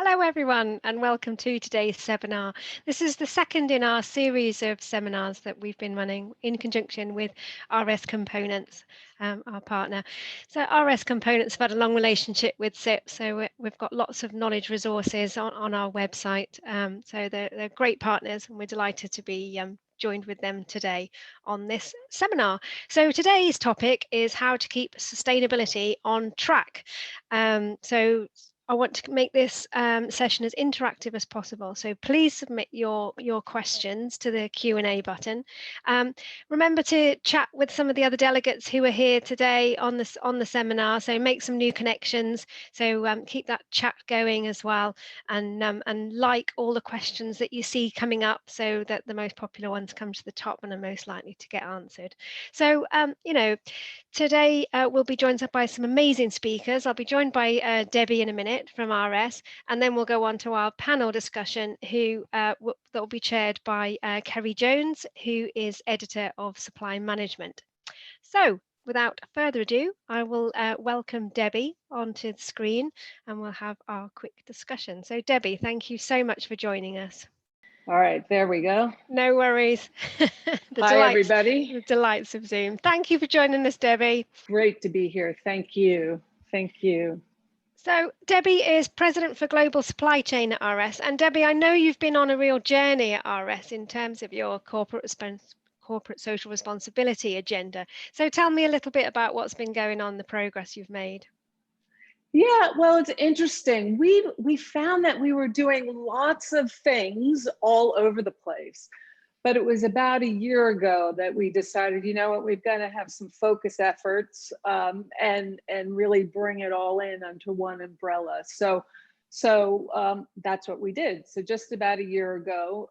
Hello everyone and welcome to today's seminar. This is the second in our series of seminars that we've been running in conjunction with RS Components, our partner. So RS Components have had a long relationship with CIPS, so we've got lots of knowledge resources on our website. So they're great partners and we're delighted to be joined with them today on this seminar. So today's topic is how to keep sustainability on track. So I want to make this session as interactive as possible. So please submit your questions to the Q&A button. Remember to chat with some of the other delegates who are here today on the seminar. So make some new connections. So keep that chat going as well, and like all the questions that you see coming up, so that the most popular ones come to the top and are most likely to get answered. So today we'll be joined by some amazing speakers. I'll be joined by Debbie in a minute from RS, and then we'll go on to our panel discussion that will be chaired by Kerry Jones, who is editor of Supply Management. So without further ado, I will welcome Debbie onto the screen and we'll have our quick discussion. So Debbie, thank you so much for joining us. All right, there we go. No worries. Hi, everybody. The delights of Zoom. Thank you for joining us, Debbie. Great to be here. Thank you. Thank you. So Debbie is President for Global Supply Chain at RS. And Debbie, I know you've been on a real journey at RS in terms of your corporate social responsibility agenda. So tell me a little bit about what's been going on, the progress you've made. Yeah, well, it's interesting. We found that we were doing lots of things all over the place. But it was about a year ago that we decided, you know what, we've got to have some focus efforts and really bring it all in under one umbrella. So that's what we did. So just about a year ago,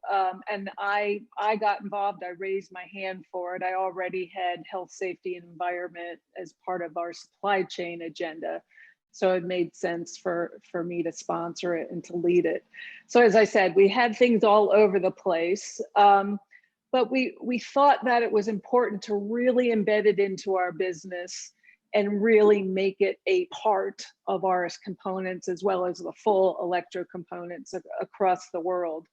and I got involved. I raised my hand for it. I already had health, safety, and environment as part of our supply chain agenda. So it made sense for me to sponsor it and to lead it. So as I said, we had things all over the place, but we thought that it was important to really embed it into our business and really make it a part of RS Components as well as the full electro components across the world.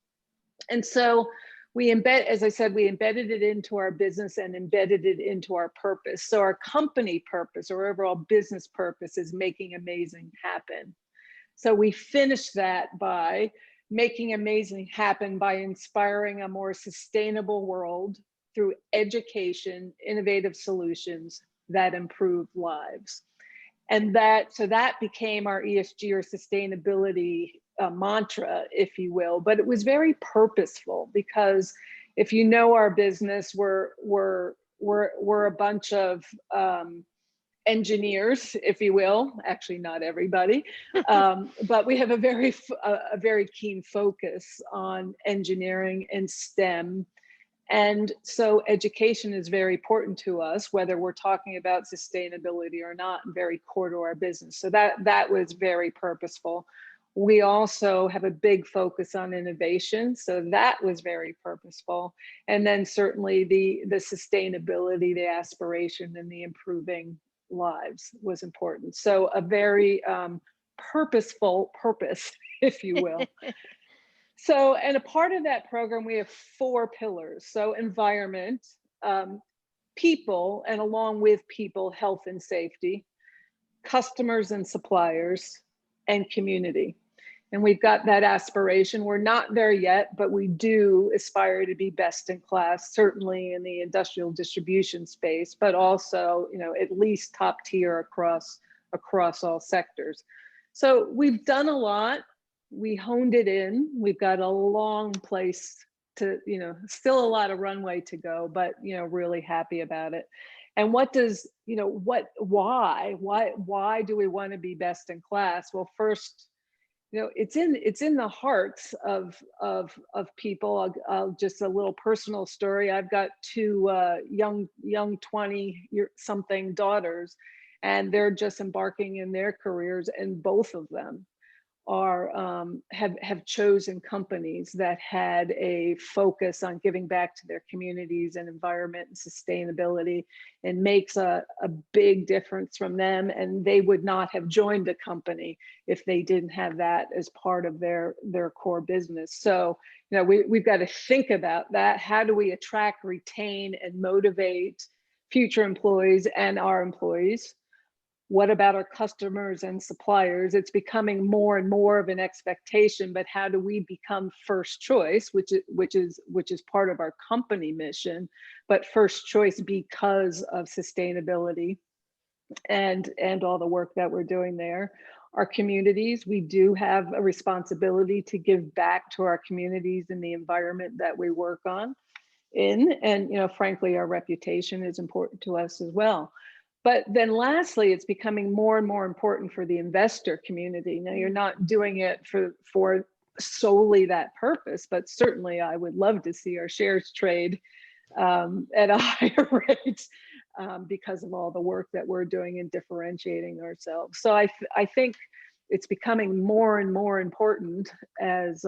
And so as I said, we embedded it into our business and embedded it into our purpose. So our company purpose or overall business purpose is making amazing happen. So we finished that by making amazing happen by inspiring a more sustainable world through education, innovative solutions that improve lives. And so that became our ESG or sustainability mantra, if you will, but it was very purposeful because if you know our business, we're a bunch of engineers, if you will, actually not everybody, but we have a very keen focus on engineering and STEM. And so education is very important to us, whether we're talking about sustainability or not, and very core to our business. So that was very purposeful. We also have a big focus on innovation. So that was very purposeful. And then certainly the sustainability, the aspiration, and the improving lives was important. So a very purposeful purpose, if you will. So, and a part of that program, we have 4 pillars. So environment, people, and along with people, health and safety, customers and suppliers, and community. And we've got that aspiration. We're not there yet, but we do aspire to be best in class, certainly in the industrial distribution space, but also, at least top tier across all sectors. So we've done a lot. We honed it in. We've got a long place to, still a lot of runway to go, but, really happy about it. And why do we want to be best in class? Well, first, it's in the hearts of people. Just a little personal story. I've got 2 young 20-something daughters, and they're just embarking in their careers, and both of them have chosen companies that had a focus on giving back to their communities and environment and sustainability, and makes a big difference from them. And they would not have joined a company if they didn't have that as part of their core business. So, you know, we've got to think about that. How do we attract, retain, and motivate future employees and our employees? What about our customers and suppliers? It's becoming more and more of an expectation, but how do we become first choice, which is part of our company mission, but first choice because of sustainability and all the work that we're doing there. Our communities, we do have a responsibility to give back to our communities and the environment that we work in. And, you know, frankly, our reputation is important to us as well. But then lastly, it's becoming more and more important for the investor community. Now, you're not doing it for solely that purpose, but certainly I would love to see our shares trade at a higher rate because of all the work that we're doing in differentiating ourselves. So I think it's becoming more and more important as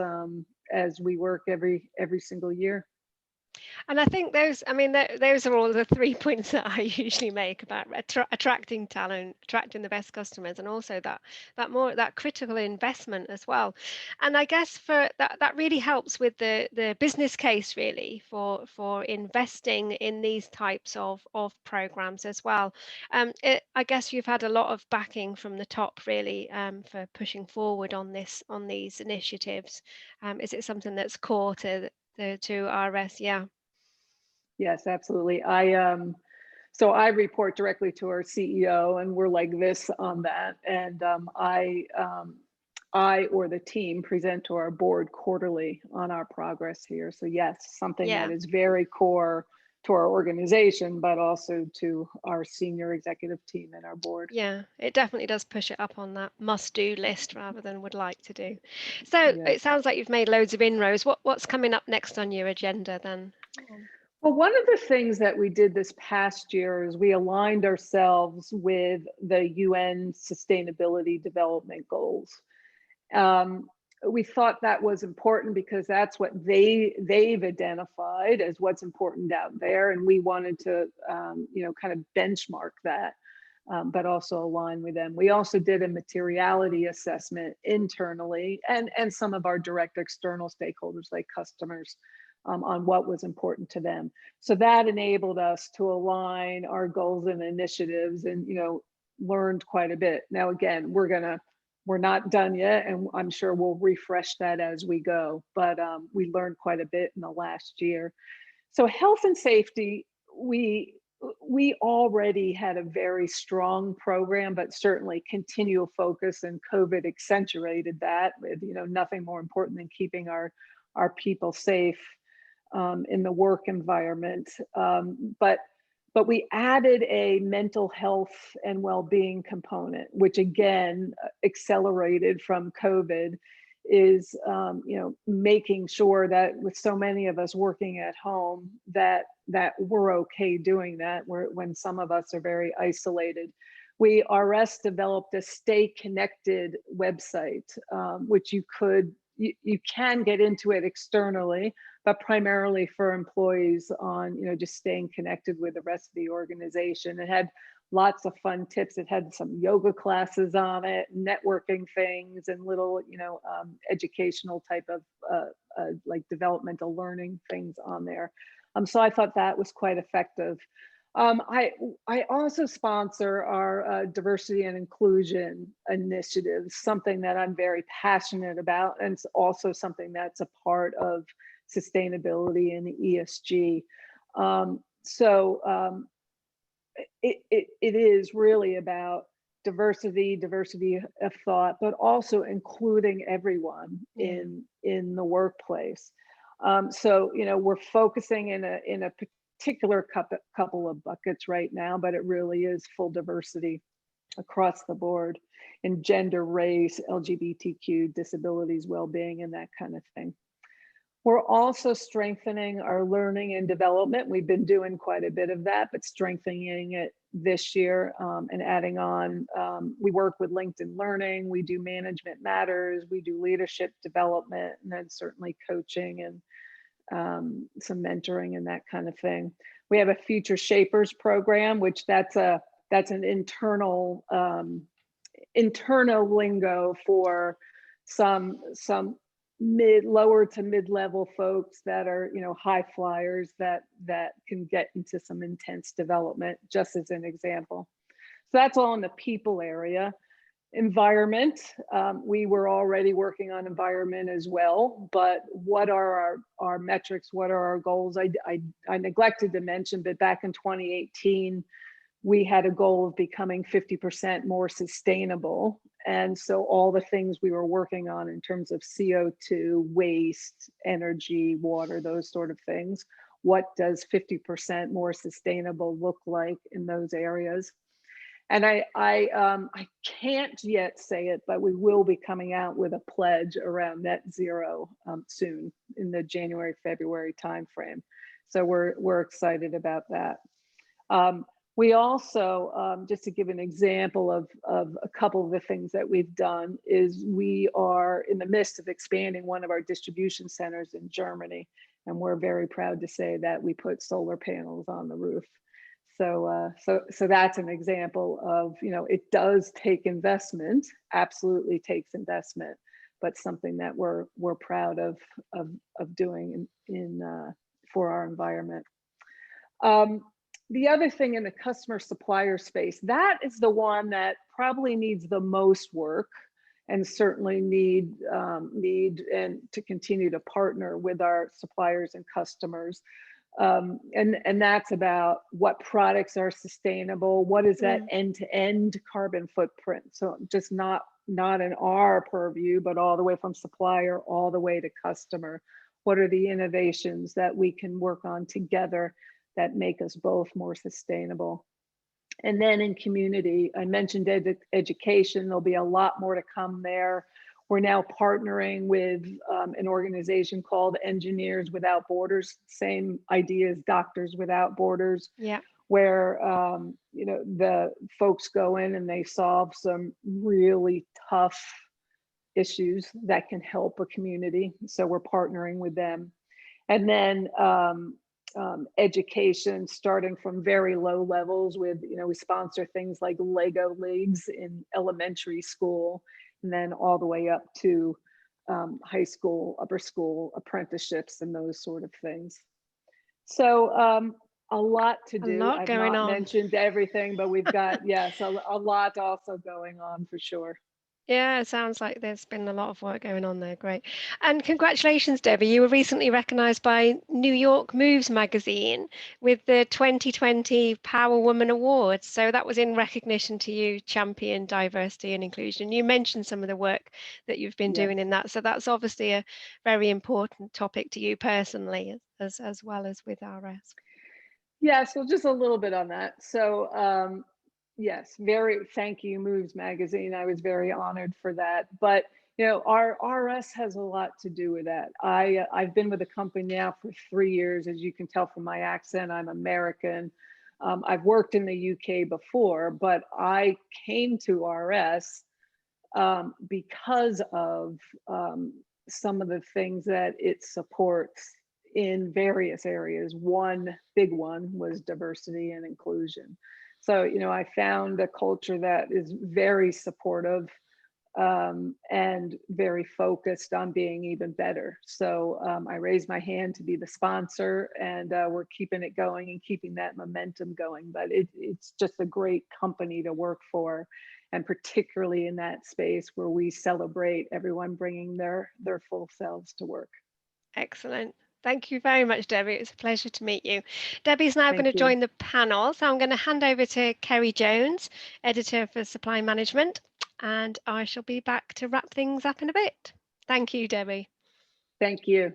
we work every single year. And I think those, I mean, those are all the 3 points that I usually make about attracting talent, attracting the best customers, and also that critical investment as well. And I guess for that really helps with the business case really for investing in these types of programs as well. I guess you've had a lot of backing from the top really for pushing forward on these initiatives. Is it something that's core to RS? Yeah. Yes, absolutely. So I report directly to our CEO, and we're like this on that. And I or the team present to our board quarterly on our progress here. So yes, something that is very core to our organization, but also to our senior executive team and our board. Yeah, it definitely does push it up on that must-do list rather than would like to do. So it sounds like you've made loads of inroads. What's coming up next on your agenda then? Well, one of the things that we did this past year is we aligned ourselves with the UN Sustainability Development Goals. We thought that was important because that's what they've identified as what's important out there, and we wanted to, you know, kind of benchmark that, but also align with them. We also did a materiality assessment internally, and some of our direct external stakeholders like customers. On what was important to them. So that enabled us to align our goals and initiatives, and, you know, learned quite a bit. Now, again, we're not done yet, and I'm sure we'll refresh that as we go, but we learned quite a bit in the last year. So health and safety, we already had a very strong program, but certainly continual focus, and COVID accentuated that with, you know, nothing more important than keeping our people safe in the work environment. But we added a mental health and well-being component, which again accelerated from COVID, is you know, making sure that with so many of us working at home that we're okay doing that when some of us are very isolated. RS developed a Stay Connected website, which you can get into it externally, but primarily for employees on, you know, just staying connected with the rest of the organization. It had lots of fun tips. It had some yoga classes on it, networking things, and little, you know, educational type of like developmental learning things on there. So I thought that was quite effective. I also sponsor our diversity and inclusion initiatives, something that I'm very passionate about, and it's also something that's a part of sustainability and ESG. It is really about diversity of thought, but also including everyone in the workplace. So, you know, we're focusing in a particular couple of buckets right now, but it really is full diversity across the board in gender, race, LGBTQ, disabilities, well-being, and that kind of thing. We're also strengthening our learning and development. We've been doing quite a bit of that, but strengthening it this year, and adding on. We work with LinkedIn Learning, we do Management Matters, we do leadership development, and then certainly coaching and some mentoring and that kind of thing. We have a Future Shapers program, which that's an internal lingo for some lower to mid-level folks that are, high flyers that can get into some intense development, just as an example. So that's all in the people area. Environment, we were already working on environment as well, but what are our metrics? What are our goals? I neglected to mention, but back in 2018, we had a goal of becoming 50% more sustainable. And so all the things we were working on in terms of CO2, waste, energy, water, those sort of things, what does 50% more sustainable look like in those areas? And I can't yet say it, but we will be coming out with a pledge around net zero soon in the January, February timeframe. So we're excited about that. We also, just to give an example of a couple of the things that we've done, is we are in the midst of expanding one of our distribution centers in Germany, and we're very proud to say that we put solar panels on the roof. So that's an example of, it does take investment, absolutely takes investment, but something that we're proud of doing for our environment. The other thing in the customer supplier space, that is the one that probably needs the most work, and certainly need and to continue to partner with our suppliers and customers. And that's about what products are sustainable, what is that end-to-end carbon footprint. So just not in our purview, but all the way from supplier all the way to customer. What are the innovations that we can work on together that make us both more sustainable? And then in community, I mentioned education. There'll be a lot more to come there. We're now partnering with an organization called Engineers Without Borders, same idea as Doctors Without Borders, where the folks go in and they solve some really tough issues that can help a community. So we're partnering with them. And then education, starting from very low levels with, we sponsor things like Lego leagues in elementary school, and then all the way up to high school, upper school, apprenticeships, and those sort of things. So a lot to do. I've not mentioned everything, but we've got, a lot also going on for sure. Yeah, it sounds like there's been a lot of work going on there. Great. And congratulations, Debbie. You were recently recognized by New York Moves magazine with the 2020 Power Woman Awards. So that was in recognition to you champion diversity and inclusion. You mentioned some of the work that you've been doing in that. So that's obviously a very important topic to you personally, as well as with RS. Yeah, so just a little bit on that. So yes, thank you, Moves Magazine. I was very honored for that. But our RS has a lot to do with that. I've been with the company now for 3 years. As you can tell from my accent, I'm American. I've worked in the UK before, but I came to RS because of some of the things that it supports in various areas. One big one was diversity and inclusion. So, I found a culture that is very supportive and very focused on being even better. So I raised my hand to be the sponsor, and we're keeping it going and keeping that momentum going. But it's just a great company to work for, and particularly in that space where we celebrate everyone bringing their full selves to work. Excellent. Thank you very much, Debbie. It's a pleasure to meet you. Debbie's now going to join the panel. So I'm going to hand over to Kerry Jones, Editor for Supply Management, and I shall be back to wrap things up in a bit. Thank you, Debbie. Thank you.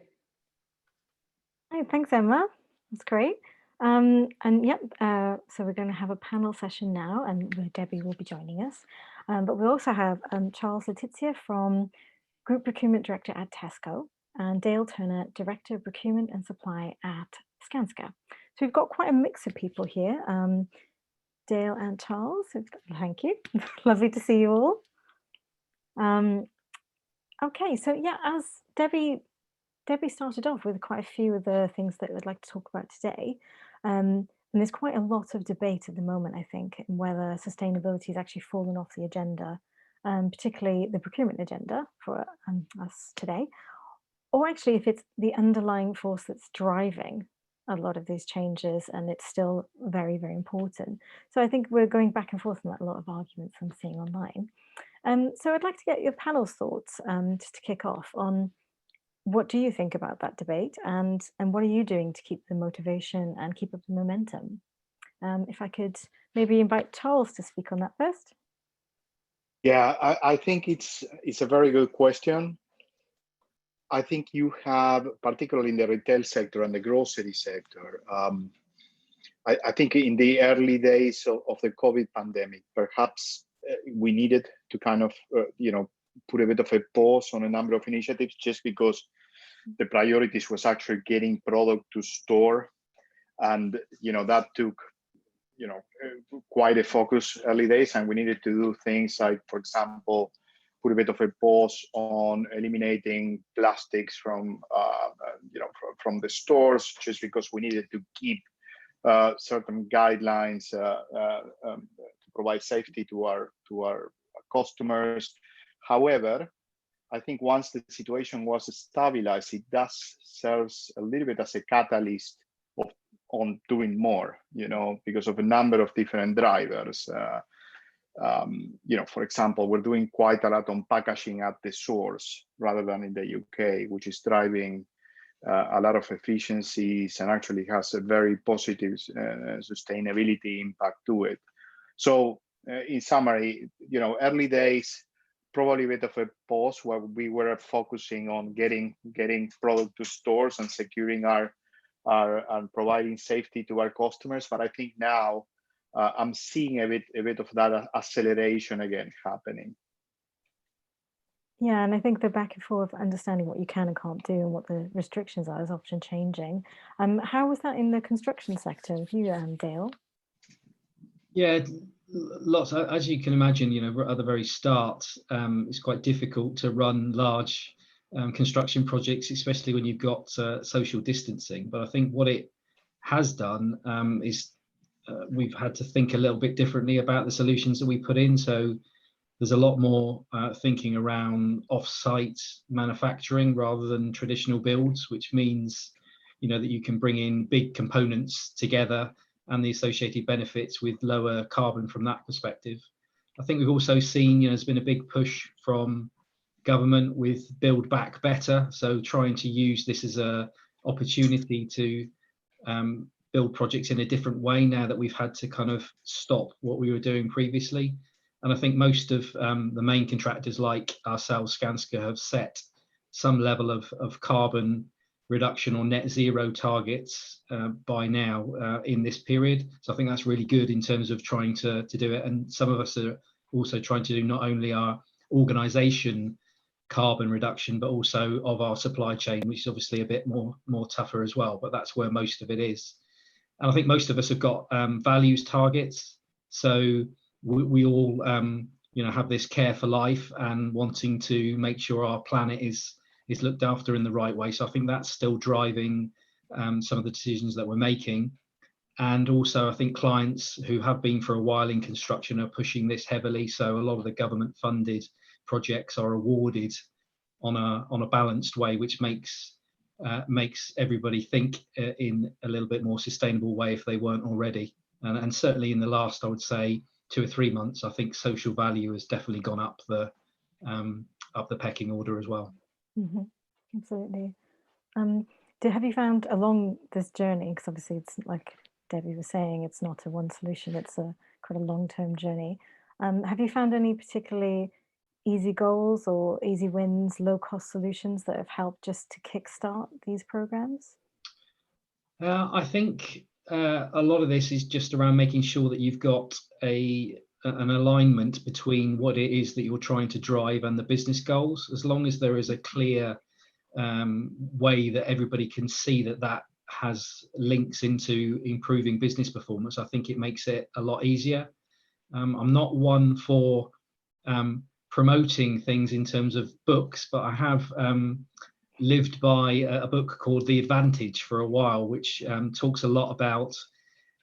Hi, thanks, Emma. That's great. So we're going to have a panel session now, and Debbie will be joining us. But we also have Charles Letizia from Group Procurement Director at Tesco, and Dale Turner, Director of Procurement and Supply at Skanska. So we've got quite a mix of people here. Dale and Charles. Thank you. Lovely to see you all. Okay, so yeah, as Debbie started off with quite a few of the things that we'd like to talk about today. And there's quite a lot of debate at the moment, I think, in whether sustainability has actually fallen off the agenda, particularly the procurement agenda for us today, or actually if it's the underlying force that's driving a lot of these changes and it's still very, very important. So I think we're going back and forth on that, a lot of arguments I'm seeing online. So I'd like to get your panel's thoughts just to kick off on what do you think about that debate, and what are you doing to keep the motivation and keep up the momentum? If I could maybe invite Charles to speak on that first. Yeah, I think it's a very good question. I think you have, particularly in the retail sector and the grocery sector, I think in the early days of the COVID pandemic, perhaps we needed to kind of, put a bit of a pause on a number of initiatives just because the priorities was actually getting product to store. And, that took, quite a focus early days, and we needed to do things like, for example, put a bit of a pause on eliminating plastics from the stores, just because we needed to keep certain guidelines to provide safety to our customers. However, I think once the situation was stabilized, it does serves a little bit as a catalyst on doing more, because of a number of different drivers. For example, we're doing quite a lot on packaging at the source rather than in the UK, which is driving a lot of efficiencies and actually has a very positive sustainability impact to it. So in summary, early days, probably a bit of a pause where we were focusing on getting product to stores and securing our and providing safety to our customers. But I think now I'm seeing a bit of that acceleration again happening. Yeah, and I think the back and forth understanding what you can and can't do and what the restrictions are is often changing. How was that in the construction sector with you, Dale? Yeah, lots. As you can imagine, at the very start, it's quite difficult to run large construction projects, especially when you've got social distancing. But I think what it has done is we've had to think a little bit differently about the solutions that we put in. So there's a lot more thinking around off-site manufacturing rather than traditional builds, which means that you can bring in big components together and the associated benefits with lower carbon from that perspective. I think we've also seen there's been a big push from government with Build Back Better, so trying to use this as a opportunity to build projects in a different way now that we've had to kind of stop what we were doing previously. And I think most of the main contractors like ourselves, Skanska, have set some level of carbon reduction or net zero targets by now in this period. So I think that's really good in terms of trying to do it. And some of us are also trying to do not only our organization carbon reduction, but also of our supply chain, which is obviously a bit more tougher as well, but that's where most of it is. And I think most of us have got values targets. So we all have this care for life and wanting to make sure our planet is looked after in the right way. So I think that's still driving some of the decisions that we're making. And also I think clients who have been for a while in construction are pushing this heavily. So a lot of the government funded projects are awarded on a balanced way, which makes everybody think in a little bit more sustainable way if they weren't already. And certainly in the last, I would say, 2 or 3 months, I think social value has definitely gone up the pecking order as well. Mm-hmm. Absolutely. Have you found along this journey, because obviously it's like Debbie was saying, it's not a one solution, it's quite a long-term journey. Have you found any particularly easy goals or easy wins, low-cost solutions that have helped just to kickstart these programs? I think a lot of this is just around making sure that you've got an alignment between what it is that you're trying to drive and the business goals. As long as there is a clear way that everybody can see that has links into improving business performance, I think it makes it a lot easier. I'm not one for promoting things in terms of books, but I have lived by a book called The Advantage for a while, which talks a lot about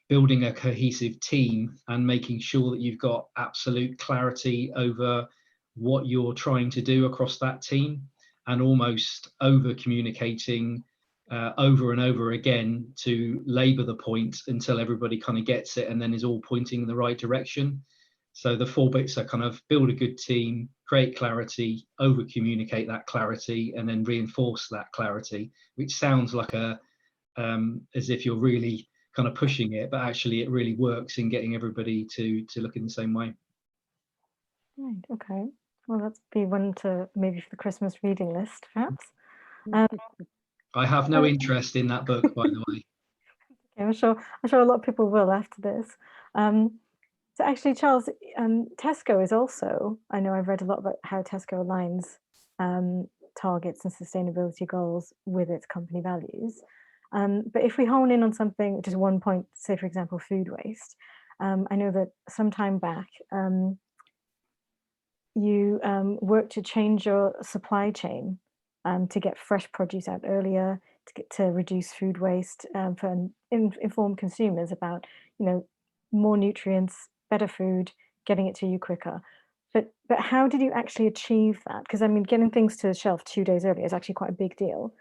building a cohesive team and making sure that you've got absolute clarity over what you're trying to do across that team, and almost over communicating over and over again to labour the point until everybody kind of gets it and then is all pointing in the right direction. So the 4 bits are kind of build a good team, create clarity, over communicate that clarity, and then reinforce that clarity, which sounds like as if you're really kind of pushing it, but actually it really works in getting everybody to look in the same way. Right, okay. Well, that's be one to maybe for the Christmas reading list, perhaps. I have no interest in that book, by the way. Okay, I'm sure a lot of people will after this. So actually, Charles, Tesco is also, I know I've read a lot about how Tesco aligns targets and sustainability goals with its company values. But if we hone in on something, which is one point, say, for example, food waste, I know that some time back, you worked to change your supply chain to get fresh produce out earlier, to reduce food waste, for inform consumers about, more nutrients, better food, getting it to you quicker. But how did you actually achieve that? Because I mean, getting things to the shelf 2 days earlier is actually quite a big deal.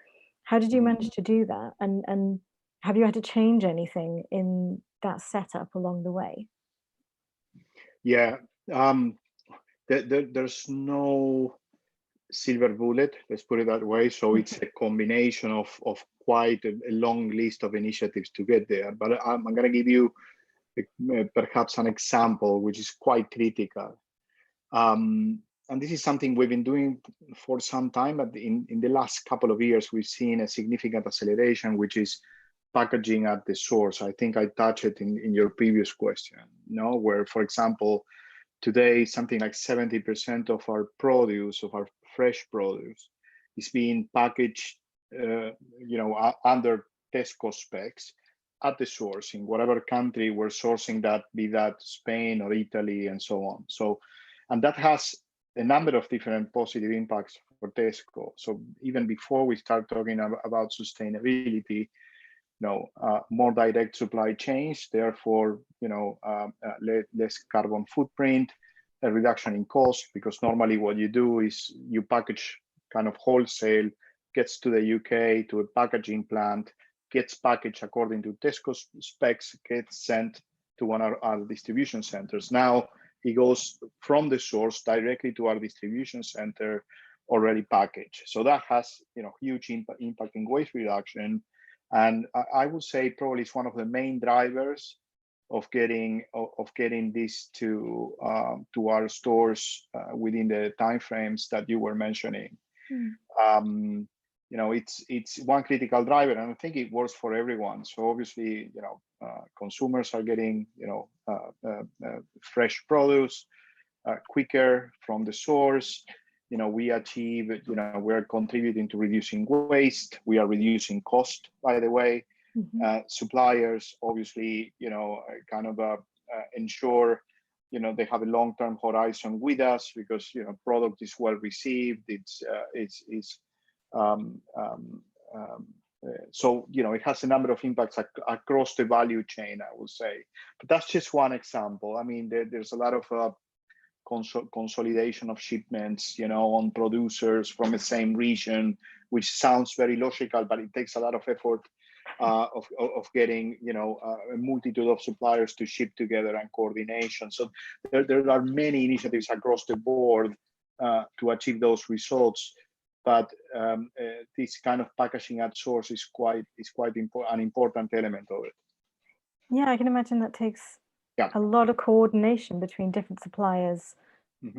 How did you manage to do that? And have you had to change anything in that setup along the way? Yeah, there's no silver bullet, let's put it that way. So it's a combination of quite a long list of initiatives to get there. But I'm going to give you perhaps an example which is quite critical. And this is something we've been doing for some time, but in the last couple of years, we've seen a significant acceleration, which is packaging at the source. I think I touched it in your previous question, where, for example, today, something like 70% of our produce, of our fresh produce, is being packaged, under Tesco specs at the source in whatever country we're sourcing that, be that Spain or Italy and so on. So, and that has a number of different positive impacts for Tesco. So even before we start talking about sustainability, more direct supply chains, therefore, less carbon footprint, a reduction in cost, because normally what you do is you package kind of wholesale, gets to the UK, to a packaging plant, gets packaged according to Tesco specs, gets sent to one of our distribution centers. Now it goes from the source directly to our distribution center already packaged. So that has, huge impact in waste reduction. And I would say probably it's one of the main drivers of getting this to our stores within the timeframes that you were mentioning. It's one critical driver, and I think it works for everyone. So obviously, consumers are getting fresh produce quicker from the source. We achieve, we're contributing to reducing waste. We are reducing cost, by the way. Suppliers, obviously, ensure, they have a long-term horizon with us because, product is well received. So, it has a number of impacts across the value chain, I would say. But that's just one example. I mean, there's a lot of consolidation of shipments, on producers from the same region, which sounds very logical, but it takes a lot of effort of getting, a multitude of suppliers to ship together and coordination. So there are many initiatives across the board to achieve those results. But this kind of packaging at source is quite an important element of it. Yeah, I can imagine that takes a lot of coordination between different suppliers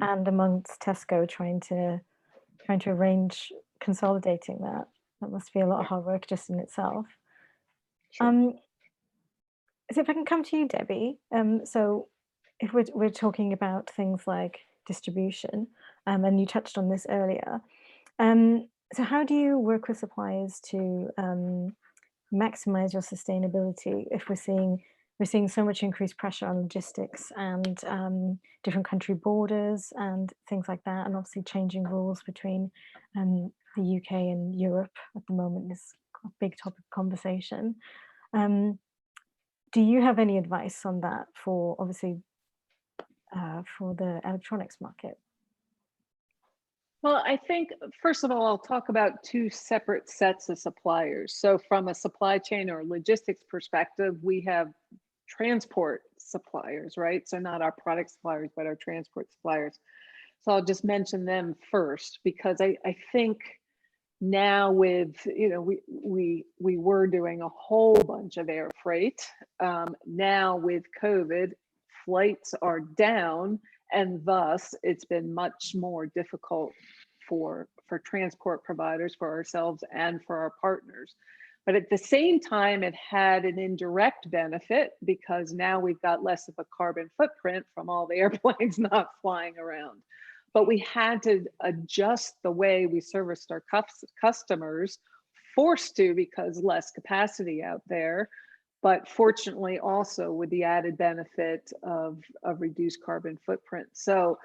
and amongst Tesco trying to arrange consolidating that. That must be a lot of hard work just in itself. Sure. So if I can come to you, Debbie, so if we're talking about things like distribution, and you touched on this earlier, so how do you work with suppliers to maximize your sustainability if we're seeing so much increased pressure on logistics and different country borders and things like that, and obviously changing rules between the UK and Europe at the moment is a big topic of conversation. Do you have any advice on that for, obviously, for the electronics market? Well, I think, first of all, I'll talk about two separate sets of suppliers. So from a supply chain or logistics perspective, we have transport suppliers, right? So not our product suppliers, but our transport suppliers. So I'll just mention them first, because I think now with, you know, we were doing a whole bunch of air freight. Now with COVID, flights are down, and thus it's been much more difficult for transport providers, for ourselves and for our partners. But at the same time, it had an indirect benefit, because now we've got less of a carbon footprint from all the airplanes not flying around. But we had to adjust the way we serviced our customers, forced to, because less capacity out there, but fortunately also with the added benefit of reduced carbon footprint. So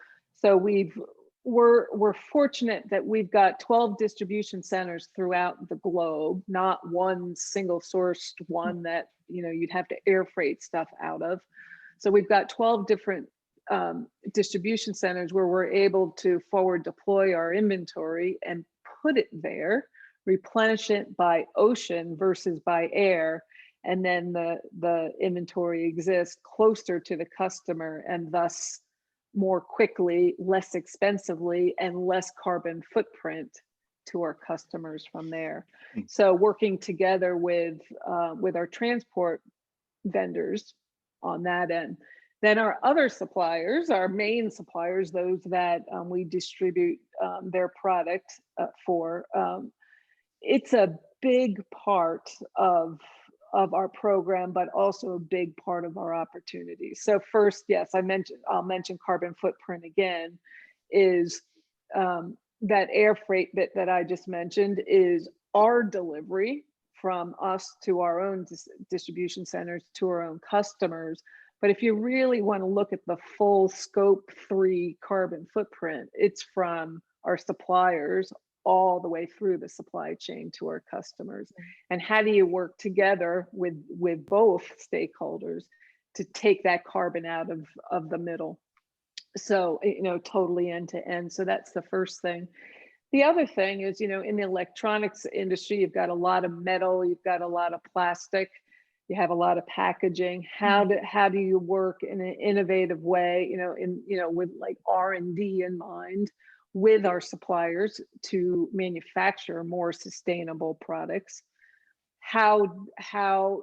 we're fortunate that we've got 12 distribution centers throughout the globe, not one single sourced one that, you know, you'd have to air freight stuff out of. So we've got 12 different distribution centers where we're able to forward deploy our inventory and put it there, replenish it by ocean versus by air, and then the inventory exists closer to the customer, and thus more quickly, less expensively, and less carbon footprint to our customers from there. So working together with our transport vendors on that end. Then our other suppliers, our main suppliers, those that we distribute their product for, it's a big part of our program, but also a big part of our opportunities. So first, yes, I'll mention carbon footprint again, is that air freight bit that I just mentioned is our delivery from us to our own distribution centers to our own customers. But if you really want to look at the full scope 3 carbon footprint, it's from our suppliers all the way through the supply chain to our customers. And how do you work together with both stakeholders to take that carbon out of the middle? So, you know, totally end to end. So that's the first thing. The other thing is, you know, in the electronics industry, you've got a lot of metal, you've got a lot of plastic, you have a lot of packaging. How do you work in an innovative way, with like R&D in mind, with our suppliers to manufacture more sustainable products? How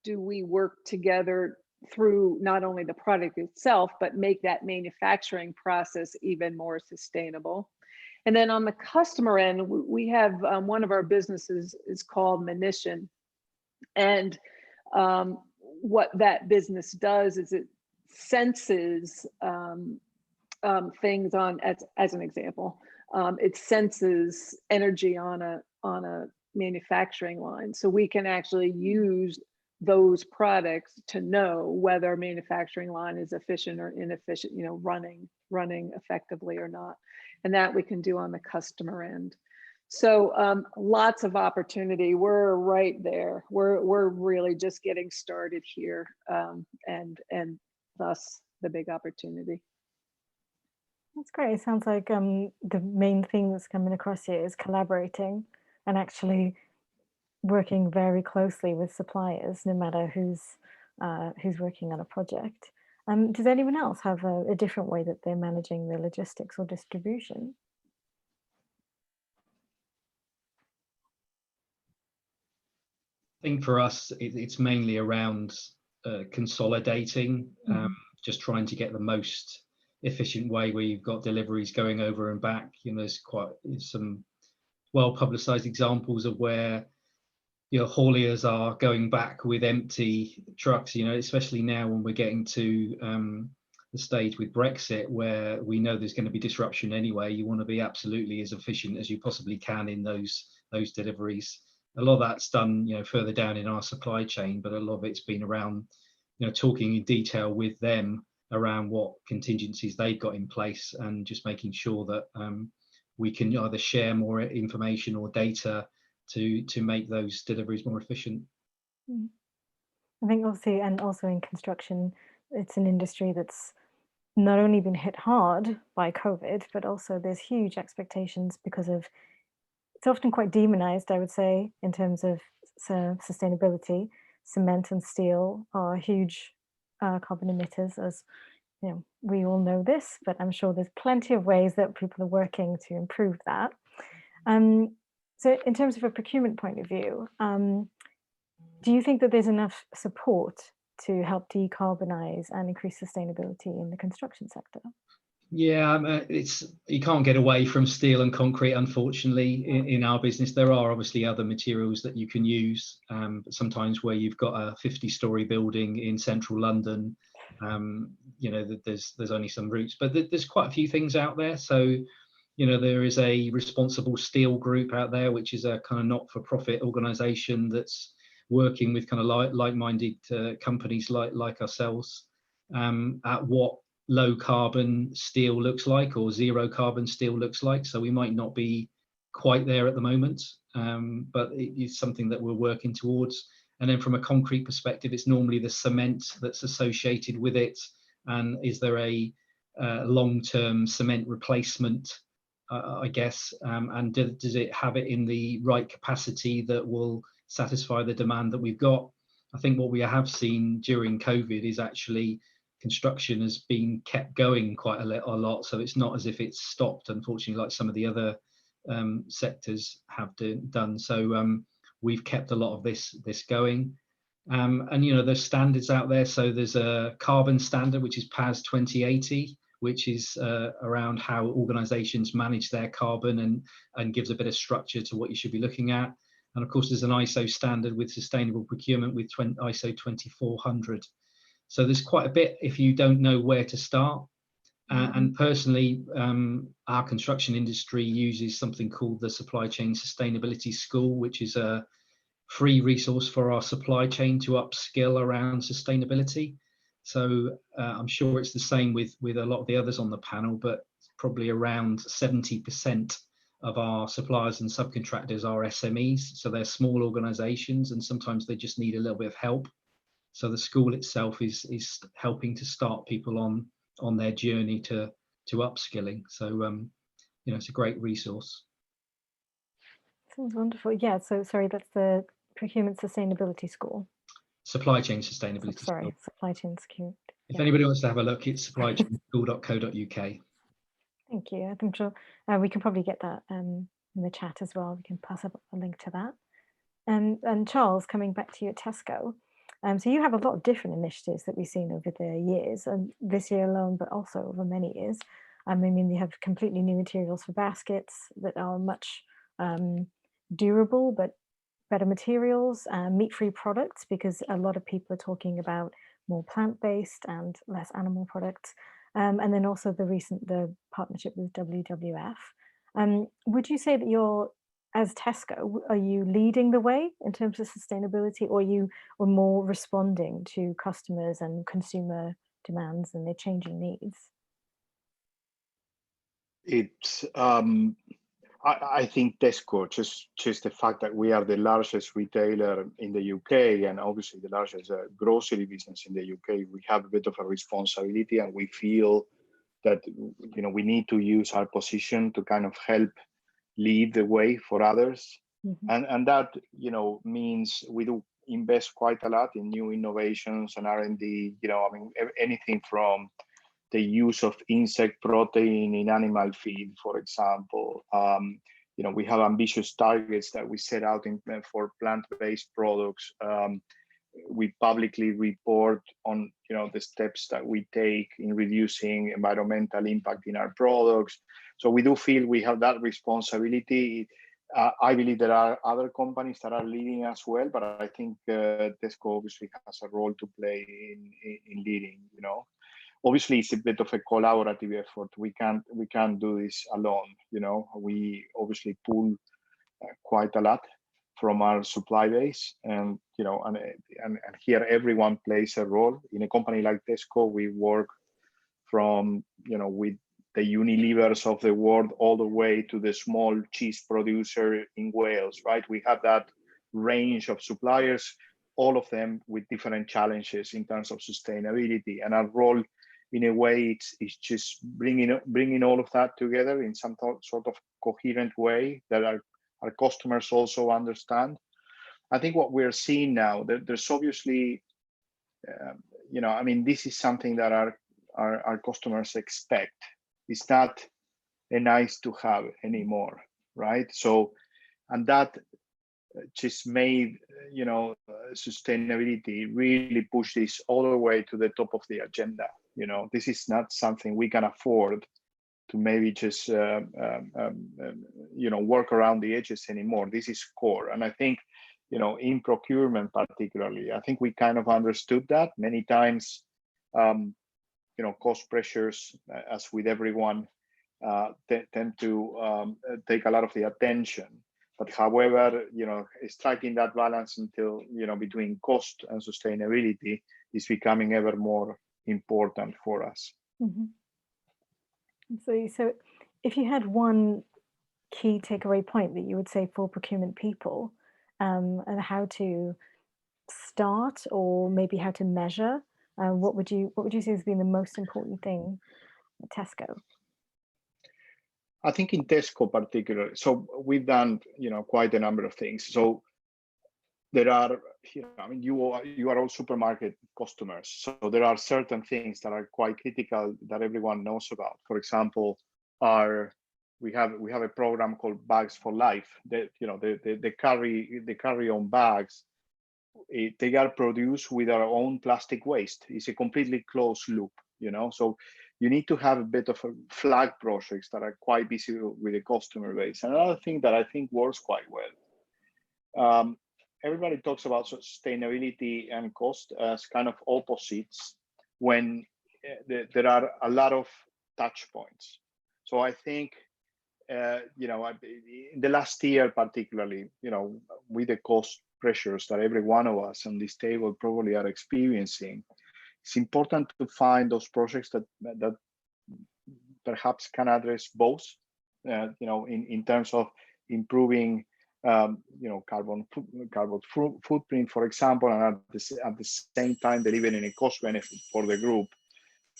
do we work together through not only the product itself, but make that manufacturing process even more sustainable? And then on the customer end, we have one of our businesses is called Emission. And what that business does is it senses things on, as an example, it senses energy on a manufacturing line. So we can actually use those products to know whether a manufacturing line is efficient or inefficient, running effectively or not. And that we can do on the customer end. So lots of opportunity. We're right there. We're really just getting started here, and thus the big opportunity. That's great. It sounds like the main thing that's coming across here is collaborating and actually working very closely with suppliers, no matter who's working on a project. Does anyone else have a different way that they're managing their logistics or distribution? I think for us, it's mainly around consolidating, just trying to get the most efficient way where you've got deliveries going over and back. There's some well-publicized examples of where hauliers are going back with empty trucks, especially now when we're getting to the stage with Brexit where we know there's going to be disruption anyway. You want to be absolutely as efficient as you possibly can in those deliveries. a lot of that's done, further down in our supply chain, but a lot of it's been around, talking in detail with them around what contingencies they've got in place, and just making sure that we can either share more information or data to make those deliveries more efficient. I think also in construction, it's an industry that's not only been hit hard by COVID, but also there's huge expectations because of, it's often quite demonized, I would say, in terms of sustainability. Cement and steel are huge carbon emitters, as we all know this, but I'm sure there's plenty of ways that people are working to improve that. So in terms of a procurement point of view, do you think that there's enough support to help decarbonize and increase sustainability in the construction sector? Yeah, you can't get away from steel and concrete, unfortunately. In our business, there are obviously other materials that you can use, but sometimes where you've got a 50-story building in central London, there's only some routes, but there's quite a few things out there. So, there is a Responsible Steel group out there, which is a kind of not-for-profit organisation that's working with kind of like-minded companies like ourselves at what low carbon steel looks like, or zero carbon steel looks like. So we might not be quite there at the moment, but it is something that we're working towards. And then from a concrete perspective, it's normally the cement that's associated with it, and is there a long-term cement replacement, I guess, and does it have it in the right capacity that will satisfy the demand that we've got? I think what we have seen during COVID is actually construction has been kept going quite a lot, so it's not as if it's stopped, unfortunately, like some of the other sectors have done. So we've kept a lot of this going, and there's standards out there. So there's a carbon standard, which is PAS 2080, which is around how organizations manage their carbon, and gives a bit of structure to what you should be looking at. And of course, there's an ISO standard with sustainable procurement with ISO 2400. So there's quite a bit if you don't know where to start. And personally, our construction industry uses something called the Supply Chain Sustainability School, which is a free resource for our supply chain to upskill around sustainability. So I'm sure it's the same with a lot of the others on the panel, but probably around 70% of our suppliers and subcontractors are SMEs. So they're small organizations, and sometimes they just need a little bit of help. So the school itself is helping to start people on their journey to upskilling. So it's a great resource. Sounds wonderful. Yeah. So sorry, that's the Procurement Sustainability School. Supply Chain Sustainability School. Sorry, Supply Chain Security. If anybody wants to have a look, it's supplychainschool.co.uk. Thank you. I think sure we can probably get that in the chat as well. We can pass up a link to that. And Charles, coming back to you at Tesco. So you have a lot of different initiatives that we've seen over the years, and this year alone, but also over many years. I mean, you have completely new materials for baskets that are much durable, but better materials, meat-free products, because a lot of people are talking about more plant-based and less animal products. And then also the partnership with WWF. Would you say that as Tesco, are you leading the way in terms of sustainability, or you are more responding to customers and consumer demands and their changing needs? It's I think Tesco, just the fact that we are the largest retailer in the UK, and obviously the largest grocery business in the UK, we have a bit of a responsibility, and we feel that we need to use our position to kind of help lead the way for others. Mm-hmm. And that means we do invest quite a lot in new innovations and R&D. Anything from the use of insect protein in animal feed, for example. We have ambitious targets that we set out for plant-based products. We publicly report on the steps that we take in reducing environmental impact in our products. So we do feel we have that responsibility. I believe there are other companies that are leading as well, but I think Tesco obviously has a role to play in leading. Obviously, it's a bit of a collaborative effort. We can't do this alone. We obviously pull quite a lot from our supply base, and and here everyone plays a role. In a company like Tesco, we work from with the Unilevers of the world all the way to the small cheese producer in Wales, right? We have that range of suppliers, all of them with different challenges in terms of sustainability, and our role in a way it's just bringing all of that together in some sort of coherent way that our customers also understand. I think what we're seeing now, there's obviously, this is something that our customers expect. It's not a nice to have anymore, right? So, and that just made, sustainability really push this all the way to the top of the agenda. This is not something we can afford to maybe just work around the edges anymore. This is core. And I think in procurement particularly, I think we kind of understood that. Many times cost pressures, as with everyone, tend to take a lot of the attention. But however, striking that balance until between cost and sustainability is becoming ever more important for us. Mm-hmm. So if you had one key takeaway point that you would say for procurement people, and how to start or maybe how to measure, what would you say has been the most important thing at Tesco? I think in Tesco particularly, so we've done quite a number of things. So there are, you are all supermarket customers, so there are certain things that are quite critical that everyone knows about. For example, we have a program called Bags for Life. The carry-on bags, they are produced with our own plastic waste. It's a completely closed loop, so you need to have a bit of a flag projects that are quite visible with the customer base. Another thing that I think works quite well, everybody talks about sustainability and cost as kind of opposites when there are a lot of touch points. So I think, in the last year particularly, with the cost pressures that every one of us on this table probably are experiencing, it's important to find those projects that perhaps can address both, in terms of improving, carbon footprint, for example, and at the same time delivering a cost benefit for the group,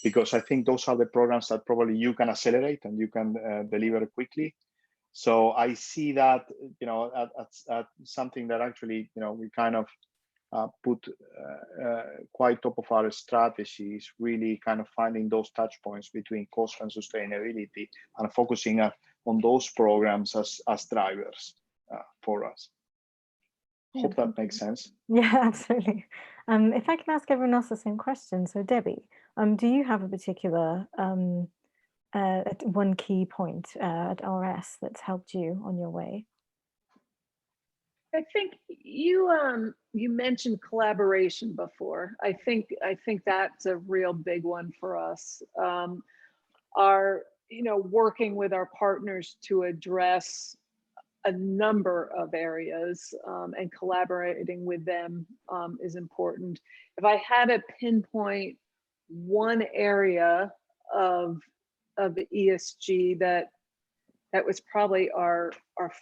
because I think those are the programs that probably you can accelerate and you can deliver quickly. So I see that, at something that actually, we kind of put quite top of our strategies, really kind of finding those touch points between cost and sustainability and focusing on those programs as drivers for us. Hope that makes sense. Yeah, absolutely. If I can ask everyone else the same question. So Debbie, do you have a particular one key point at RS that's helped you on your way? I think you mentioned collaboration before. I think that's a real big one for us. Working with our partners to address a number of areas and collaborating with them is important. If I had to pinpoint one area of the ESG that was probably our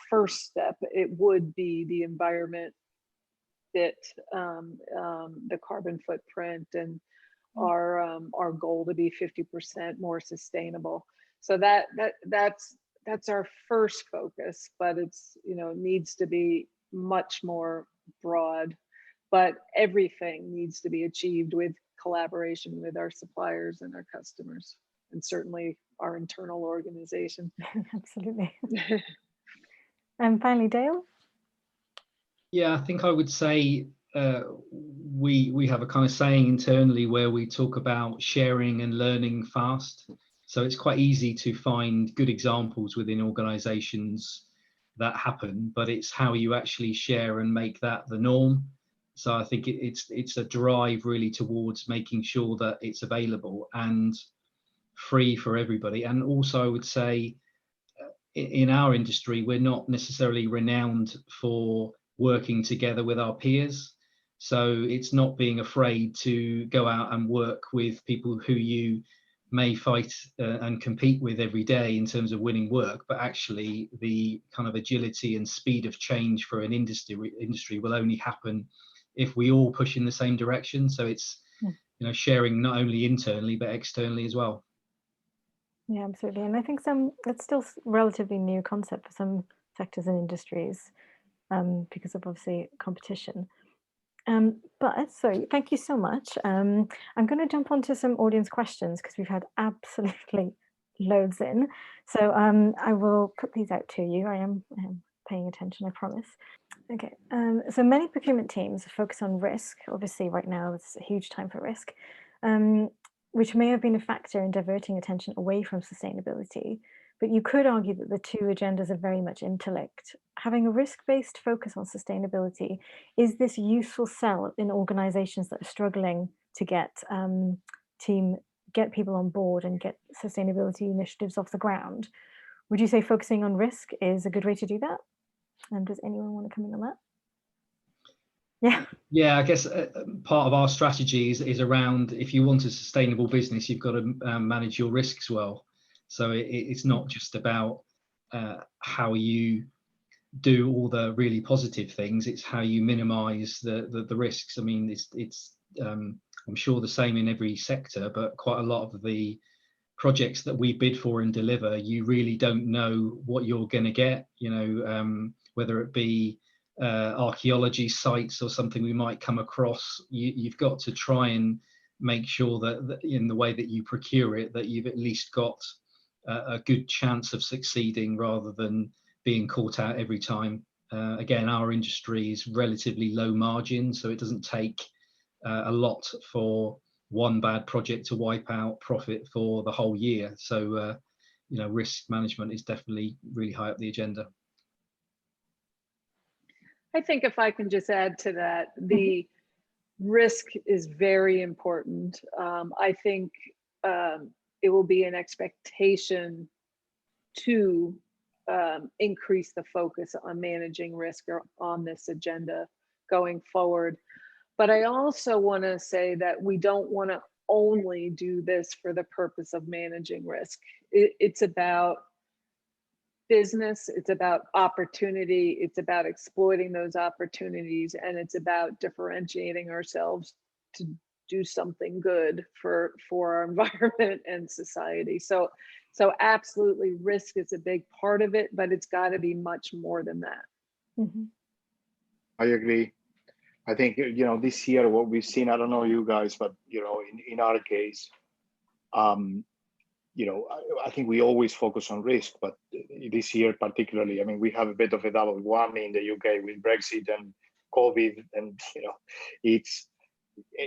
first step, it would be the environment bit, the carbon footprint, and our goal to be 50% more sustainable. So that's our first focus, but it's needs to be much more broad. But everything needs to be achieved with collaboration with our suppliers and our customers, and certainly our internal organization. Absolutely. And finally, Dale? Yeah, I think I would say we have a kind of saying internally where we talk about sharing and learning fast. So it's quite easy to find good examples within organizations that happen, but it's how you actually share and make that the norm. So I think it's a drive really towards making sure that it's available and free for everybody. And also I would say in our industry, we're not necessarily renowned for working together with our peers. So it's not being afraid to go out and work with people who you may fight and compete with every day in terms of winning work, but actually the kind of agility and speed of change for an industry will only happen if we all push in the same direction. So it's, you know, sharing not only internally but externally as well. Yeah, absolutely. And I think it's still relatively new concept for some sectors and industries because of obviously competition. But so thank you so much. I'm going to jump onto some audience questions because we've had absolutely loads in. So I will put these out to you. I am paying attention, I promise. Okay, so many procurement teams focus on risk. Obviously, right now it's a huge time for risk, which may have been a factor in diverting attention away from sustainability. But you could argue that the two agendas are very much interlinked. Having a risk-based focus on sustainability, is this useful sell in organizations that are struggling to get people on board and get sustainability initiatives off the ground? Would you say focusing on risk is a good way to do that? And does anyone want to come in on that? Yeah. Yeah, I guess part of our strategy is around, if you want a sustainable business, you've got to manage your risks well. So it's not just about how you do all the really positive things, it's how you minimize the risks. I mean, it's I'm sure the same in every sector, but quite a lot of the projects that we bid for and deliver, you really don't know what you're going to get, you know, whether it be archaeology sites or something we might come across. You've got to try and make sure that in the way that you procure it, that you've at least got a good chance of succeeding rather than being caught out every time. Again, our industry is relatively low margin, so it doesn't take a lot for one bad project to wipe out profit for the whole year. So, you know, risk management is definitely really high up the agenda. I think if I can just add to that, the risk is very important. I think it will be an expectation to increase the focus on managing risk on this agenda going forward. But I also want to say that we don't want to only do this for the purpose of managing risk. It's about business, it's about opportunity, it's about exploiting those opportunities, and it's about differentiating ourselves to do something good for our environment and society. So absolutely, risk is a big part of it, but it's got to be much more than that. Mm-hmm. I agree. I think, you know, this year what we've seen, I don't know you guys, but, you know, in our case, you know, I think we always focus on risk, but this year particularly, I mean, we have a bit of a double whammy in the UK with Brexit and COVID, and, you know, it's,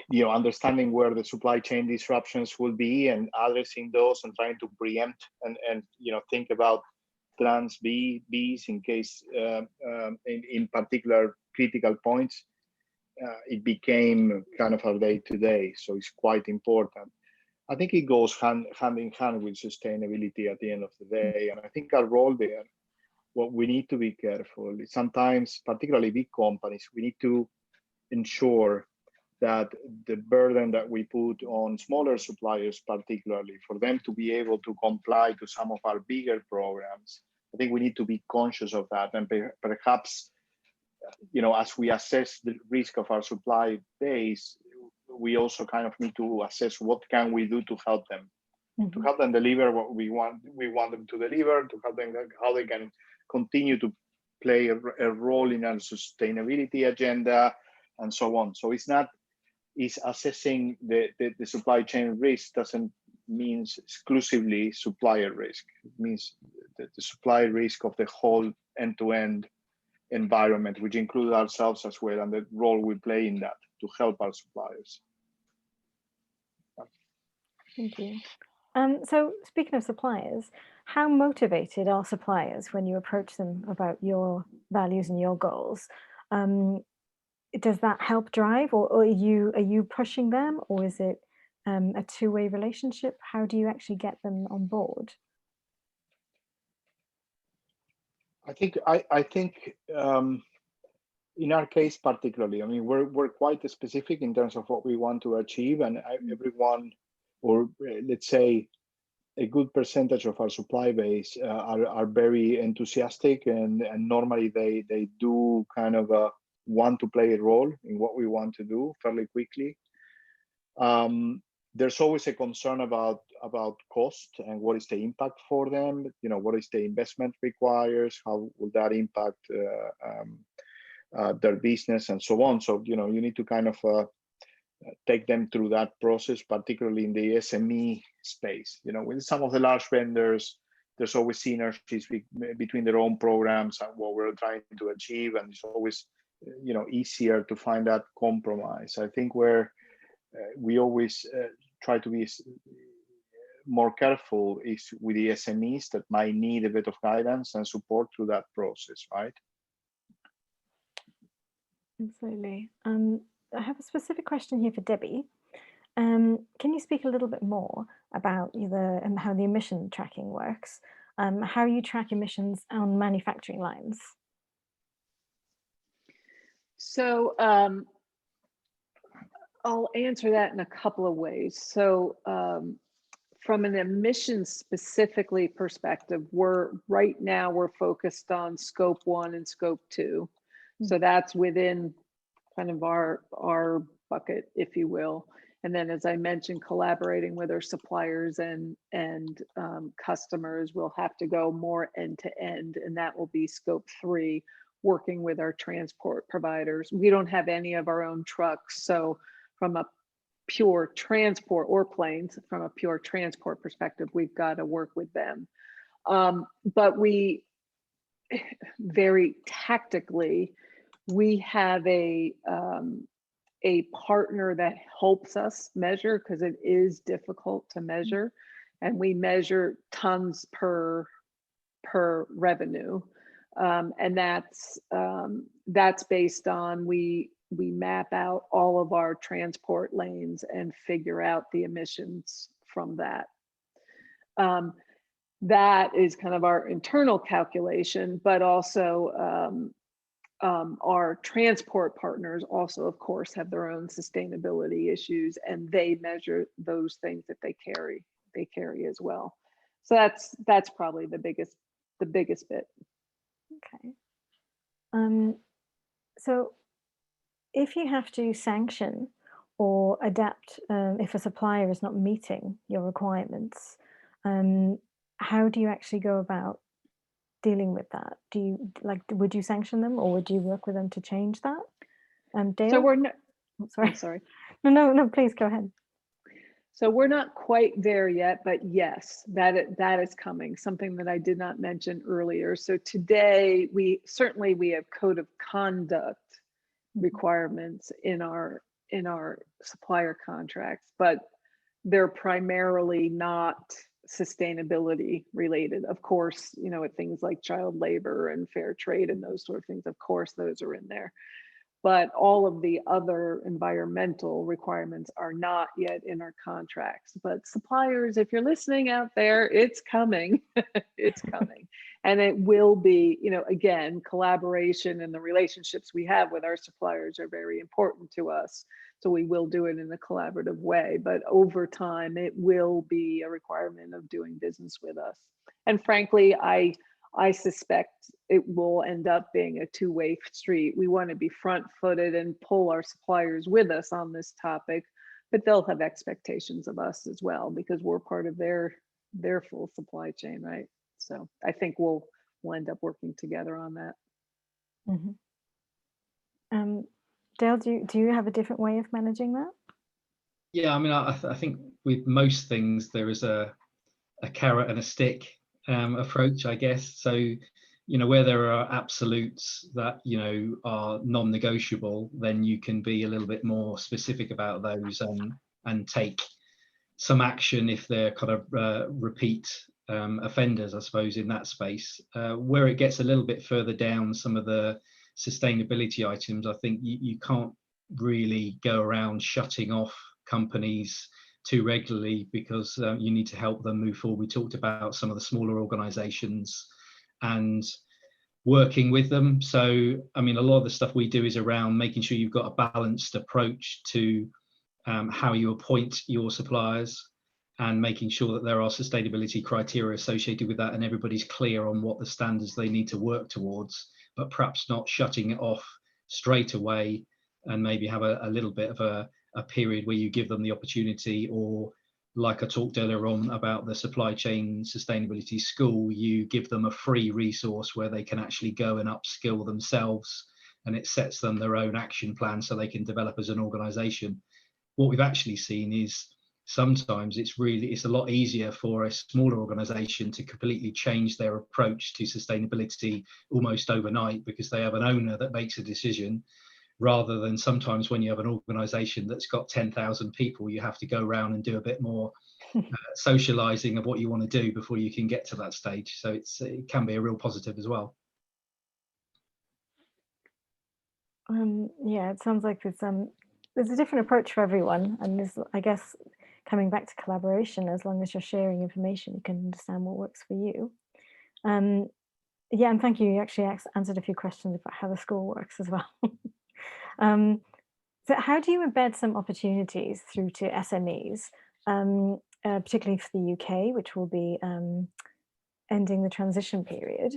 you know, understanding where the supply chain disruptions will be and addressing those and trying to preempt and you know, think about plans Bs in case in particular critical points. It became kind of our day to day, so it's quite important. I think it goes hand in hand with sustainability at the end of the day, and I think our role there, what we need to be careful is sometimes, particularly big companies, we need to ensure that the burden that we put on smaller suppliers, particularly for them to be able to comply to some of our bigger programs, I think we need to be conscious of that, and perhaps, you know, as we assess the risk of our supply base, we also kind of need to assess what can we do to help them, to help them deliver what we want them to deliver, to help them how they can continue to play a role in our sustainability agenda, and so on. So it's assessing the supply chain risk doesn't mean exclusively supplier risk. It means the supply risk of the whole end-to-end environment, which includes ourselves as well, and the role we play in that to help our suppliers. Thank you. So speaking of suppliers, how motivated are suppliers when you approach them about your values and your goals? Does that help drive, or are you pushing them, or is it a two-way relationship? How do you actually get them on board? I think in our case particularly, I mean, we're quite specific in terms of what we want to achieve, and everyone, or let's say a good percentage of our supply base are very enthusiastic, and normally they do kind of want to play a role in what we want to do fairly quickly. There's always a concern about cost and what is the impact for them. You know, what is the investment requires? How will that impact their business and so on? So, you know, you need to kind of take them through that process, particularly in the SME space. You know, with some of the large vendors, there's always synergies between their own programs and what we're trying to achieve, and it's always, you know, easier to find that compromise. I think where we always try to be more careful is with the SMEs that might need a bit of guidance and support through that process, right? Absolutely. I have a specific question here for Debbie. Can you speak a little bit more about how the emission tracking works? How you track emissions on manufacturing lines? So I'll answer that in a couple of ways. So from an emissions specifically perspective, right now we're focused on scope 1 and scope 2. So that's within kind of our bucket, if you will. And then, as I mentioned, collaborating with our suppliers and customers, we'll have to go more end to end, and that will be scope 3, working with our transport providers. We don't have any of our own trucks, so from a pure transport, or planes, from a pure transport perspective, we've got to work with them. But we very tactically, we have a partner that helps us measure, because it is difficult to measure, and we measure tons per revenue, and that's based on we map out all of our transport lanes and figure out the emissions from that. That is kind of our internal calculation, but also our transport partners also, of course, have their own sustainability issues, and they measure those things that they carry as well. So that's probably the biggest bit. Okay. So if you have to sanction or adapt if a supplier is not meeting your requirements, how do you actually go about dealing with that? Would you sanction them, or would you work with them to change that? Dale? So we're not, sorry. I'm sorry. No, please go ahead. So we're not quite there yet, but yes, that is coming, something that I did not mention earlier. So today, we have code of conduct requirements in our supplier contracts, but they're primarily not sustainability related. Of course, you know, with things like child labor and fair trade and those sort of things, of course, those are in there. But all of the other environmental requirements are not yet in our contracts. But suppliers, if you're listening out there, it's coming. It's coming. And it will be, you know, again, collaboration and the relationships we have with our suppliers are very important to us. So we will do it in a collaborative way. But over time, it will be a requirement of doing business with us. And frankly, I suspect it will end up being a two-way street. We want to be front-footed and pull our suppliers with us on this topic, but they'll have expectations of us as well, because we're part of their full supply chain, right? So I think we'll end up working together on that. Mm-hmm. Dale, do you have a different way of managing that? Yeah, I mean, I think with most things there is a carrot and a stick approach, I guess. So, you know, where there are absolutes that, you know, are non-negotiable, then you can be a little bit more specific about those and take some action if they're kind of repeat offenders, I suppose, in that space. Where it gets a little bit further down, some of the sustainability items, I think you can't really go around shutting off companies too regularly, because you need to help them move forward. We talked about some of the smaller organizations, and working with them. So, I mean, a lot of the stuff we do is around making sure you've got a balanced approach to how you appoint your suppliers, and making sure that there are sustainability criteria associated with that, and everybody's clear on what the standards they need to work towards, but perhaps not shutting it off straight away, and maybe have a little bit of a period where you give them the opportunity, or like I talked earlier on about the supply chain sustainability school, you give them a free resource where they can actually go and upskill themselves, and it sets them their own action plan so they can develop as an organization. What we've actually seen is sometimes it's a lot easier for a smaller organization to completely change their approach to sustainability almost overnight, because they have an owner that makes a decision, rather than sometimes when you have an organization that's got 10,000 people, you have to go around and do a bit more socializing of what you want to do before you can get to that stage. So it can be a real positive as well. Yeah, it sounds like there's a different approach for everyone, and there's, I guess, coming back to collaboration, as long as you're sharing information, you can understand what works for you. Yeah, and thank you. You actually answered a few questions about how the school works as well. So how do you embed some opportunities through to SMEs, particularly for the UK, which will be ending the transition period?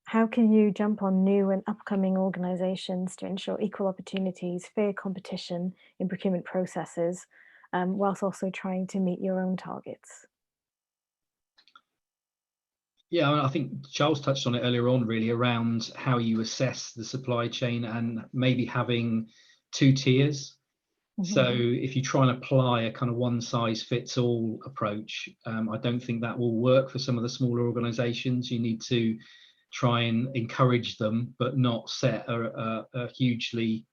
How can you jump on new and upcoming organisations to ensure equal opportunities, fair competition in procurement processes, whilst also trying to meet your own targets? Yeah, I think Charles touched on it earlier on, really, around how you assess the supply chain, and maybe having 2 tiers. Mm-hmm. So if you try and apply a kind of one-size-fits-all approach, I don't think that will work for some of the smaller organisations. You need to try and encourage them, but not set a hugely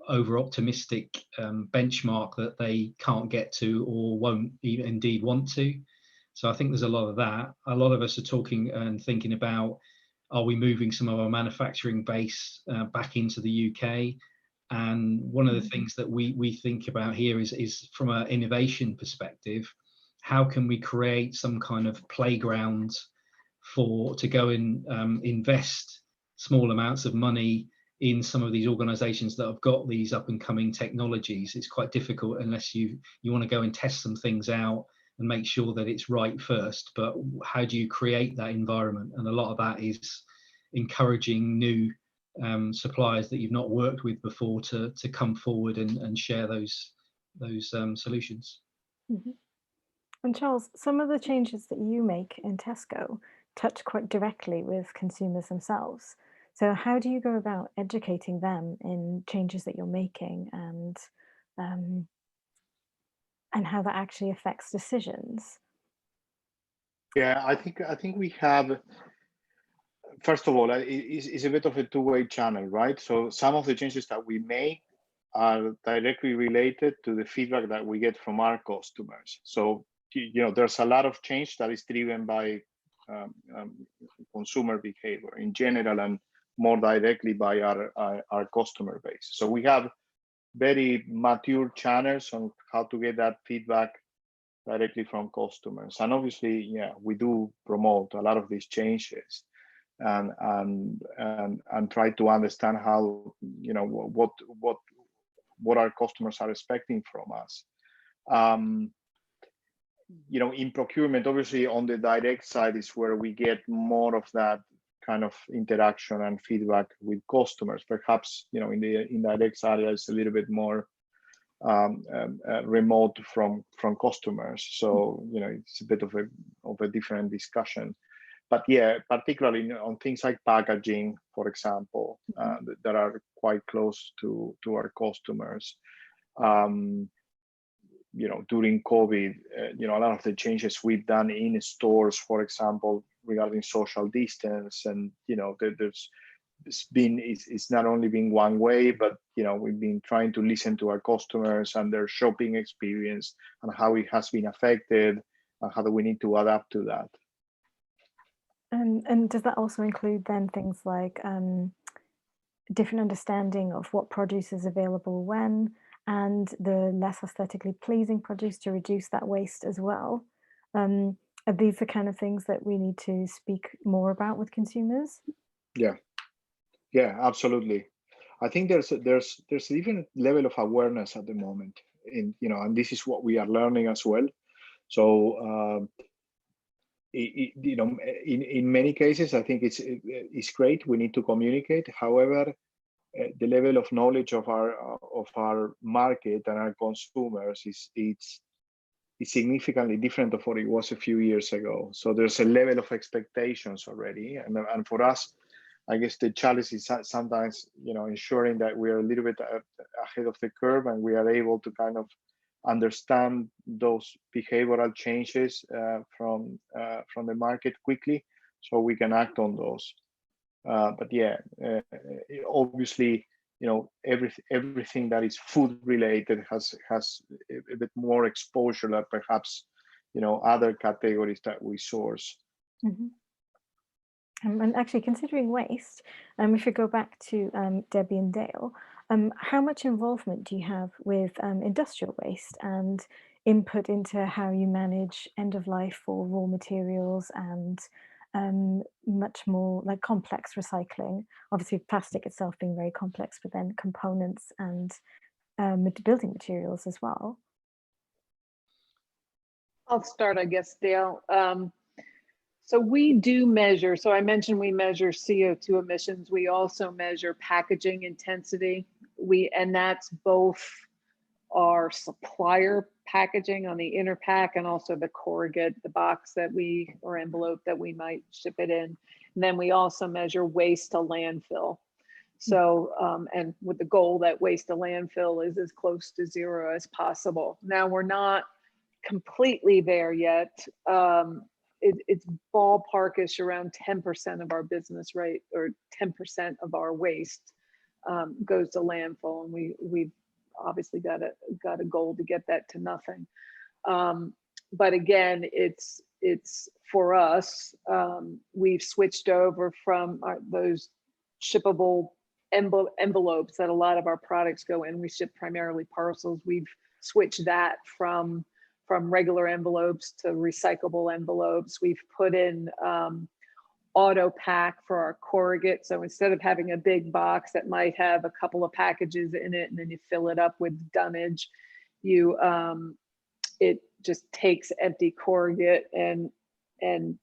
over-optimistic benchmark that they can't get to or won't even indeed want to. So I think there's a lot of that. A lot of us are talking and thinking about, are we moving some of our manufacturing base back into the UK? And one of the things that we think about here is from an innovation perspective, how can we create some kind of playground to go and invest small amounts of money in some of these organizations that have got these up and coming technologies. It's quite difficult unless you want to go and test some things out and make sure that it's right first. But how do you create that environment? And a lot of that is encouraging new suppliers that you've not worked with before to come forward and share those solutions. Mm-hmm. And Charles, some of the changes that you make in Tesco touch quite directly with consumers themselves. So how do you go about educating them in changes that you're making, and how that actually affects decisions? Yeah, I think we have, first of all, it's a bit of a two-way channel, right? So some of the changes that we make are directly related to the feedback that we get from our customers. So, there's a lot of change that is driven by consumer behavior in general, and more directly by our customer base. So we have very mature channels on how to get that feedback directly from customers. And obviously, yeah, we do promote a lot of these changes and try to understand how, what our customers are expecting from us. In procurement, obviously on the direct side is where we get more of that kind of interaction and feedback with customers. Perhaps, in the indirect area, it's a little bit more remote from customers. So, it's a bit of a different discussion. But yeah, particularly on things like packaging, for example, that are quite close to our customers. During COVID, a lot of the changes we've done in stores, for example, regarding social distance, and it's not only been one way, but we've been trying to listen to our customers and their shopping experience and how it has been affected, and how do we need to adapt to that. And does that also include then things like different understanding of what produce is available when, and the less aesthetically pleasing produce to reduce that waste as well? And are these the kind of things that we need to speak more about with consumers? Yeah, absolutely. I think there's a different level of awareness at the moment, and this is what we are learning as well. So in many cases, I think it's great. We need to communicate. However, the level of knowledge of our market and our consumers is significantly different of what it was a few years ago. So there's a level of expectations already, and for us, I guess the challenge is sometimes ensuring that we are a little bit ahead of the curve and we are able to kind of understand those behavioral changes from the market quickly, so we can act on those. But yeah, obviously, everything that is food related has a bit more exposure than perhaps other categories that we source. Mm-hmm. And actually, considering waste, if you go back to Debbie and Dale, how much involvement do you have with industrial waste and input into how you manage end of life for raw materials and much more like complex recycling? Obviously, plastic itself being very complex, but then components and building materials as well. I'll start, I guess, Dale. So we do measure, so I mentioned we measure CO2 emissions. We also measure packaging intensity. And that's both our supplier packaging on the inner pack and also the corrugate, the box that or envelope that we might ship it in. And then we also measure waste to landfill. So, and with the goal that waste to landfill is as close to zero as possible. Now, we're not completely there yet. It's ballparkish around 10% of our business rate, or 10% of our waste goes to landfill, and we've obviously got a goal to get that to nothing. But again, it's for us. We've switched over from those shippable envelopes that a lot of our products go in. We ship primarily parcels. We've switched that from regular envelopes to recyclable envelopes. We've put in auto pack for our corrugate. So instead of having a big box that might have a couple of packages in it and then you fill it up with dunnage, it just takes empty corrugate and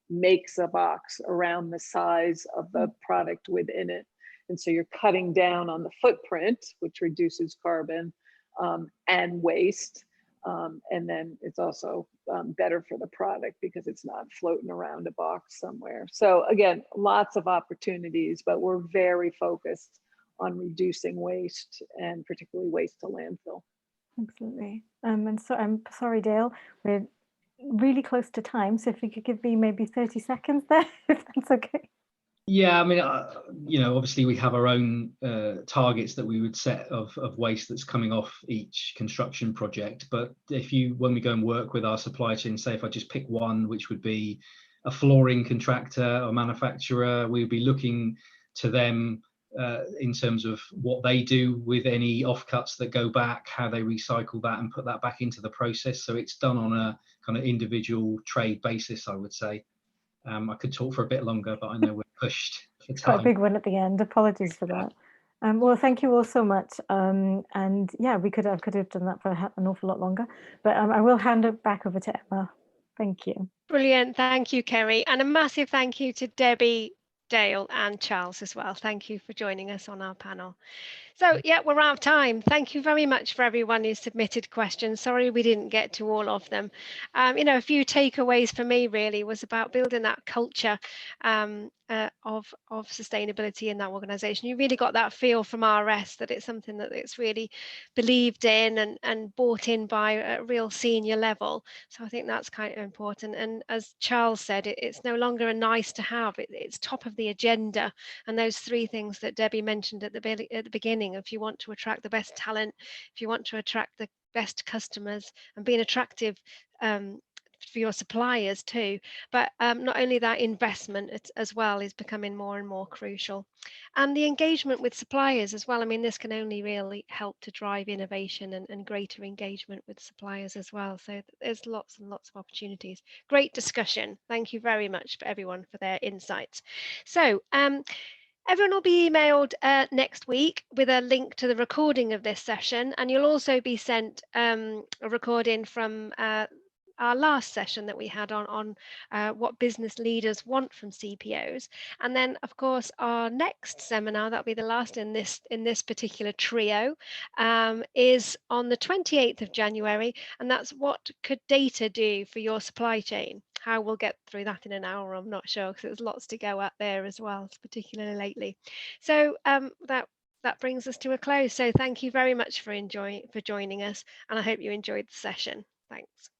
makes a box around the size of the product within it. And so you're cutting down on the footprint, which reduces carbon and waste. And then it's also better for the product because it's not floating around a box somewhere. So again, lots of opportunities, but we're very focused on reducing waste and particularly waste to landfill. Absolutely. And so I'm sorry, Dale, we're really close to time. So if you could give me maybe 30 seconds there, if that's okay. Yeah, I mean, obviously we have our own targets that we would set of waste that's coming off each construction project. But when we go and work with our supply chain, say if I just pick one, which would be a flooring contractor or manufacturer, we would be looking to them in terms of what they do with any offcuts that go back, how they recycle that and put that back into the process. So it's done on a kind of individual trade basis, I would say. I could talk for a bit longer, but I know we're pushed for time. Quite a big one at the end. Apologies for that. Well, thank you all so much. And yeah, I could have done that for an awful lot longer, but I will hand it back over to Emma. Thank you. Brilliant. Thank you, Kerry. And a massive thank you to Debbie, Dale and Charles as well. Thank you for joining us on our panel. So yeah, we're out of time. Thank you very much for everyone who submitted questions. Sorry we didn't get to all of them. A few takeaways for me really was about building that culture of sustainability in that organization. You really got that feel from RS that it's something that it's really believed in and bought in by a real senior level. So I think that's kind of important. And as Charles said, it's no longer a nice to have. It's top of the agenda. And those three things that Debbie mentioned at the beginning, if you want to attract the best talent, if you want to attract the best customers and being attractive for your suppliers too. But not only that, investment as well is becoming more and more crucial. And the engagement with suppliers as well. I mean, this can only really help to drive innovation and greater engagement with suppliers as well. So there's lots and lots of opportunities. Great discussion. Thank you very much for everyone for their insights. So everyone will be emailed next week with a link to the recording of this session, and you'll also be sent a recording from our last session that we had on what business leaders want from CPOs. And then, of course, our next seminar, that'll be the last in this particular trio, is on the 28th of January, and that's what could data do for your supply chain. How we'll get through that in an hour, I'm not sure, because there's lots to go at there as well, particularly lately. So that brings us to a close. So thank you very much for joining us, and I hope you enjoyed the session. Thanks.